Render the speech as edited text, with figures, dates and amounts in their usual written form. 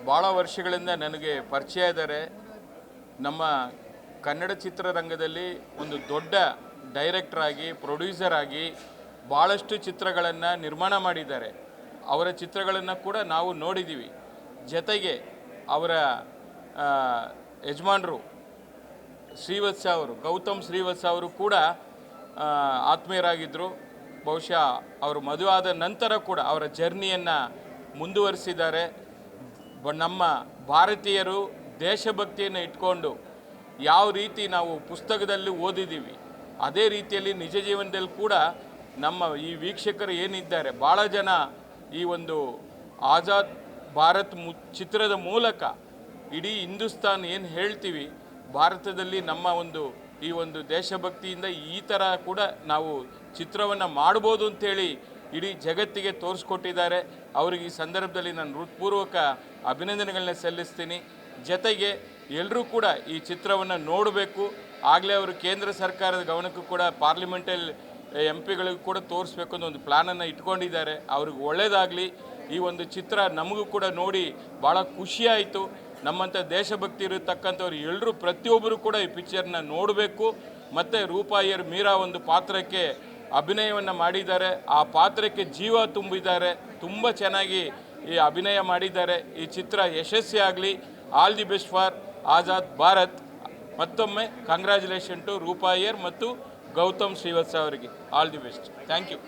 ಭಾಳ ವರ್ಷಗಳಿಂದ ನನಗೆ ಪರಿಚಯ ಇದ್ದಾರೆ. ನಮ್ಮ ಕನ್ನಡ ಚಿತ್ರರಂಗದಲ್ಲಿ ಒಂದು ದೊಡ್ಡ ಡೈರೆಕ್ಟರ್ ಆಗಿ, ಪ್ರೊಡ್ಯೂಸರ್ ಆಗಿ ಭಾಳಷ್ಟು ಚಿತ್ರಗಳನ್ನು ನಿರ್ಮಾಣ ಮಾಡಿದ್ದಾರೆ. ಅವರ ಚಿತ್ರಗಳನ್ನು ಕೂಡ ನಾವು ನೋಡಿದ್ದೀವಿ. ಜೊತೆಗೆ ಅವರ ಯಜಮಾನರು ಶ್ರೀವತ್ಸ ಅವರು, ಗೌತಮ್ ಶ್ರೀವತ್ಸ ಅವರು ಕೂಡ ಆತ್ಮೀಯರಾಗಿದ್ದರು. ಬಹುಶಃ ಅವರು ಮದುವೆ ಆದ ನಂತರ ಕೂಡ ಅವರ ಜರ್ನಿಯನ್ನು ಮುಂದುವರಿಸಿದ್ದಾರೆ. ನಮ್ಮ ಭಾರತೀಯರು ದೇಶಭಕ್ತಿಯನ್ನು ಇಟ್ಕೊಂಡು ಯಾವ ರೀತಿ ನಾವು ಪುಸ್ತಕದಲ್ಲಿ ಓದಿದ್ದೀವಿ, ಅದೇ ರೀತಿಯಲ್ಲಿ ನಿಜ ಜೀವನದಲ್ಲಿ ಕೂಡ ನಮ್ಮ ಈ ವೀಕ್ಷಕರು ಏನಿದ್ದಾರೆ, ಭಾಳ ಜನ ಈ ಒಂದು ಆಜಾದ್ ಭಾರತ್ ಚಿತ್ರದ ಮೂಲಕ ಇಡೀ ಹಿಂದೂಸ್ತಾನ್ ಏನು ಹೇಳ್ತೀವಿ, ಭಾರತದಲ್ಲಿ ನಮ್ಮ ಈ ಒಂದು ದೇಶಭಕ್ತಿಯಿಂದ ಈ ಥರ ಕೂಡ ನಾವು ಚಿತ್ರವನ್ನು ಮಾಡ್ಬೋದು ಅಂಥೇಳಿ ಇಡೀ ಜಗತ್ತಿಗೆ ತೋರಿಸ್ಕೊಟ್ಟಿದ್ದಾರೆ. ಅವರಿಗೆ ಈ ಸಂದರ್ಭದಲ್ಲಿ ನಾನು ಹೃತ್ಪೂರ್ವಕ ಅಭಿನಂದನೆಗಳನ್ನ ಸಲ್ಲಿಸ್ತೀನಿ. ಜೊತೆಗೆ ಎಲ್ಲರೂ ಕೂಡ ಈ ಚಿತ್ರವನ್ನು ನೋಡಬೇಕು. ಆಗಲೇ ಅವರು ಕೇಂದ್ರ ಸರ್ಕಾರದ ಗಮನಕ್ಕೂ ಕೂಡ ಪಾರ್ಲಿಮೆಂಟಲ್ಲಿ MP ಗಳಿಗೂ ಕೂಡ ತೋರಿಸ್ಬೇಕು ಅನ್ನೋ ಒಂದು ಪ್ಲ್ಯಾನನ್ನು ಇಟ್ಕೊಂಡಿದ್ದಾರೆ. ಅವ್ರಿಗೆ ಒಳ್ಳೆಯದಾಗಲಿ. ಈ ಒಂದು ಚಿತ್ರ ನಮಗೂ ಕೂಡ ನೋಡಿ ಭಾಳ ಖುಷಿಯಾಯಿತು. ನಮ್ಮಂಥ ದೇಶಭಕ್ತಿ ಇರತಕ್ಕಂಥವ್ರು ಎಲ್ಲರೂ ಪ್ರತಿಯೊಬ್ಬರು ಕೂಡ ಈ ಪಿಕ್ಚರ್ನ ನೋಡಬೇಕು. ಮತ್ತು ರೂಪಾಯಿಯರ್ ಮೀರಾ ಒಂದು ಪಾತ್ರಕ್ಕೆ ಅಭಿನಯವನ್ನು ಮಾಡಿದ್ದಾರೆ. ಆ ಪಾತ್ರಕ್ಕೆ ಜೀವ ತುಂಬಿದ್ದಾರೆ. ತುಂಬ ಚೆನ್ನಾಗಿ ಈ ಅಭಿನಯ ಮಾಡಿದ್ದಾರೆ. ಈ ಚಿತ್ರ ಯಶಸ್ವಿಯಾಗಲಿ. All the best for Azad Bharat. ಮತ್ತೊಮ್ಮೆ ಕಂಗ್ರ್ಯಾಚುಲೇಷನ್ ಟು ರೂಪಾಯಿಯರ್ ಮತ್ತು ಗೌತಮ್ ಶ್ರೀವತ್ಸ ಅವರಿಗೆ. All the best. Thank you.